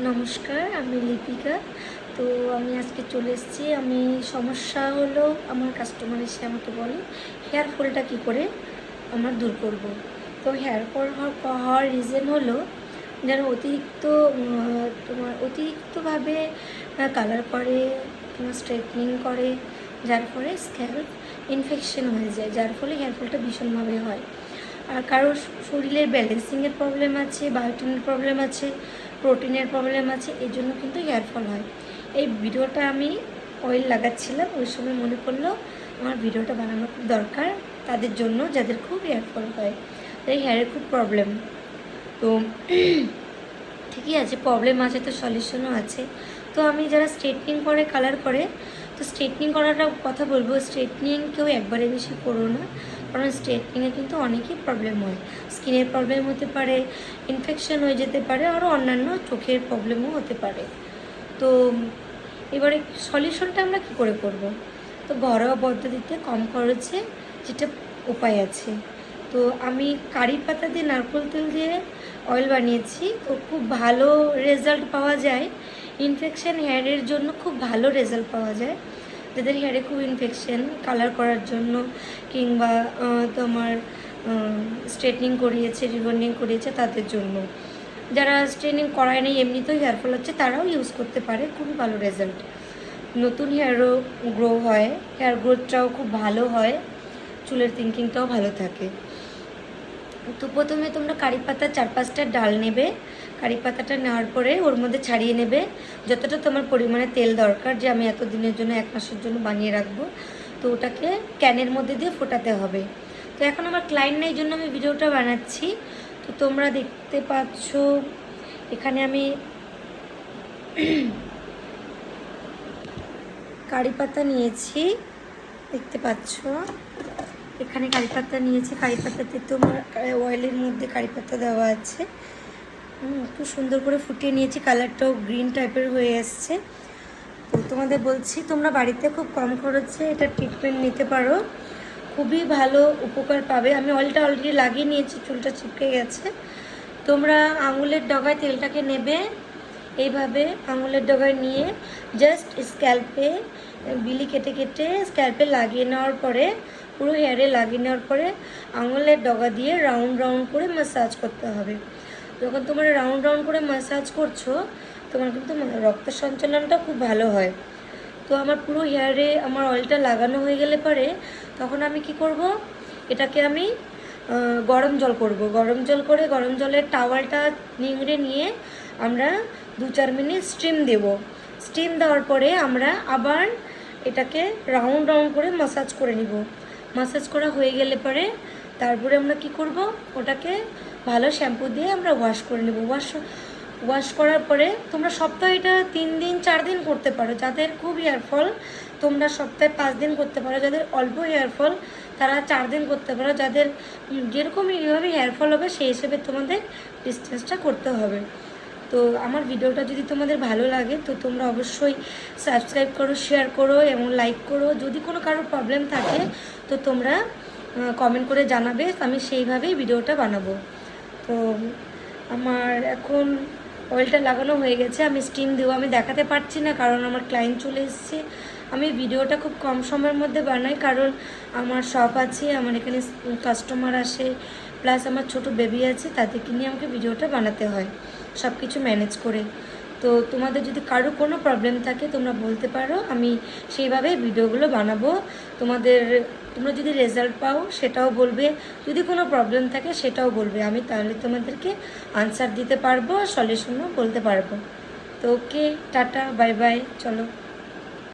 নমস্কার, আমি লিপিকা। তো আমি আজকে চলে এসেছি। আমি সমস্যা হলো, আমার কাস্টমার এসে আমাকে বলে হেয়ার ফলটা কী করে আমার দূর করব। তো হেয়ার ফল হওয়ার রিজন হলো যেন তোমার অতিরিক্তভাবে কালার করে, তোমার স্ট্রেটনিং করে, যার ফলে স্ক্যাল্প ইনফেকশন হয়ে যায়, যার ফলে হেয়ার ফলটা ভীষণভাবে হয়। আর কারোর শরীরের ব্যালেন্সিংয়ের প্রবলেম আছে, বায়োটিনের প্রবলেম আছে, প্রোটিনের প্রবলেম আছে, এই জন্য কিন্তু হেয়ার ফল হয়। এই ভিডিওটা আমি অয়েল লাগাচ্ছিলাম, ওই সময় মনে পড়লো আমার ভিডিওটা বানানো খুব দরকার তাদের জন্য যাদের খুব হেয়ার ফল হয়, তাই হেয়ারের খুব প্রবলেম। তো ঠিকই আছে, প্রবলেম আছে তো সলিউশনও আছে। তো আমি যারা স্ট্রেটনিং করে, কালার করে, তো স্ট্রেটনিং করাটা কথা বলবো, স্ট্রেটনিং কেউ একবারে বেশি করো না, কারণ স্ট্রেটনিংয়ে কিন্তু অনেকই প্রবলেম হয়। স্কিনের প্রবলেম হতে পারে, ইনফেকশন হয়ে যেতে পারে, আরও অন্যান্য চোখের প্রবলেমও হতে পারে। তো এবারে সলিউশনটা আমরা কী করে করব? তো ঘরোয়া পদ্ধতিতে কম খরচে যেটা উপায় আছে। তো আমি কারি পাতা দিয়ে, নারকেল তেল দিয়ে অয়েল বানিয়েছি, তো খুব ভালো রেজাল্ট পাওয়া যায়। ইনফেকশন হেয়ারের জন্য খুব ভালো রেজাল্ট পাওয়া যায়, যাদের হেয়ারে খুব ইনফেকশন, কালার করার জন্য কিংবা তোমার স্ট্রেটনিং করিয়েছে, রিবন্ডিং করিয়েছে তাদের জন্য। যারা স্ট্রেটনিং করায় নেই, এমনিতেও হেয়ার ফল হচ্ছে, তারাও ইউজ করতে পারে, খুবই ভালো রেজাল্ট। নতুন হেয়ারও গ্রো হয়, হেয়ার গ্রোথটাও খুব ভালো হয়, চুলের থিঙ্কিংটাও ভালো থাকে। তো প্রথমে তোমরা কারি পাতা 4-5টা ডাল নেবে। কারি পাতাটা নেওয়ার পরে ওর মধ্যে ছাড়িয়ে নেবে যতটা তোমার পরিমাণে তেল দরকার, যে আমি এত দিনের জন্য, 1 মাসের জন্য বানিয়ে রাখবো। তো ওটাকে ক্যানের মধ্যে দিয়ে ফোটাতে হবে। তো এখন আমার ক্লায়েন্ট নেই, জন্য আমি ভিডিওটা বানাচ্ছি। তো তোমরা দেখতে পাচ্ছ এখানে আমি কারি পাতা নিয়েছি, দেখতে পাচ্ছ এখানে কারি পাতা নিয়েছি। কারি পাতাতে তোমার অয়েলের মধ্যে কারি পাতা দেওয়া আছে। খুব সুন্দর করে ফুটিয়ে নিয়েছি, কালারটাও গ্রিন টাইপের হয়ে এসছে। তো তোমাদের বলছি, তোমরা বাড়িতে খুব কম খরচে এটা ট্রিটমেন্ট নিতে পারো, খুবই ভালো উপকার পাবে। আমি অয়েলটা অলরেডি লাগিয়ে নিয়েছি, চুলটা চিপকে গেছে। তোমরা আঙুলের ডগায় তেলটাকে নেবে, এইভাবে আঙুলের ডগায় নিয়ে জাস্ট স্ক্যাল্পে বিলি কেটে কেটে স্ক্যাল্পে লাগিয়ে নেওয়ার পরে, পুরো হেয়ারে লাগিয়ে নেওয়ার পরে আঙুলের ডগা দিয়ে রাউন্ড রাউন্ড করে ম্যাসাজ করতে হবে। যখন তোমরা রাউন্ড রাউন্ড করে ম্যাসাজ করছো, তোমার কিন্তু রক্ত সঞ্চালনটা খুব ভালো হয়। তো আমার পুরো হেয়ারে আমার অয়েলটা লাগানো হয়ে গেলে পরে, তখন আমি কি করব, এটাকে আমি গরম জল করব। গরম জল করে গরম জলের টাওয়ালটা নিংড়ে নিয়ে আমরা 2-4 মিনিট স্টিম দেব। স্টিম দেওয়ার পরে আমরা আবার এটাকে রাউন্ড রাউন্ড করে ম্যাসাজ করে নিব। ম্যাসাজ করা হয়ে গেলে পরে তারপরে আমরা কি করব, ওটাকে ভালো শ্যাম্পু দিয়ে আমরা ওয়াশ করে নেব। ওয়াশ করার পরে তোমরা সপ্তাহে এটা 3 দিন 4 দিন করতে পারো। যাদের খুব হেয়ার ফল, তোমরা সপ্তাহে 5 দিন করতে পারো। যাদের অল্প হেয়ার ফল, তারা 4 দিন করতে পারো। যাদের যেরকম এইভাবে হেয়ার ফল হবে, সেই হিসেবে তোমাদের ডিস্টেন্সটা করতে হবে। তো আমার ভিডিওটা যদি তোমাদের ভালো লাগে, তো তোমরা অবশ্যই সাবস্ক্রাইব করো, শেয়ার করো এবং লাইক করো। যদি কোনো কারোর প্রবলেম থাকে, তো তোমরা কমেন্ট করে জানাবে, আমি সেইভাবেই ভিডিওটা বানাবো। তো আমার এখন অয়েলটা লাগানো হয়ে গেছে, আমি স্টিম দেবো। আমি দেখাতে পারছি না, কারণ আমার ক্লায়েন্ট চলে এসেছে। আমি ভিডিওটা খুব কম সময়ের মধ্যে বানাই, কারণ আমার শপ আছে, আমার এখানে কাস্টমার আসে, প্লাস আমার ছোট বেবি আছে, তাদেরকে নিয়ে আমাকে ভিডিওটা বানাতে হয়, সব কিছু ম্যানেজ করে। তো তোমাদের যদি কারো কোনো প্রবলেম থাকে, তোমরা বলতে পারো, আমি সেইভাবেই ভিডিওগুলো বানাবো। তোমরা যদি রেজাল্ট পাও সেটাও বলবে, যদি কোনো প্রবলেম থাকে সেটাও বলবে, আমি তাহলে তোমাদেরকে আনসার দিতে পারবো, সলিউশনও বলতে পারবো। তো ওকে, টাটা, বাই বাই, চলো।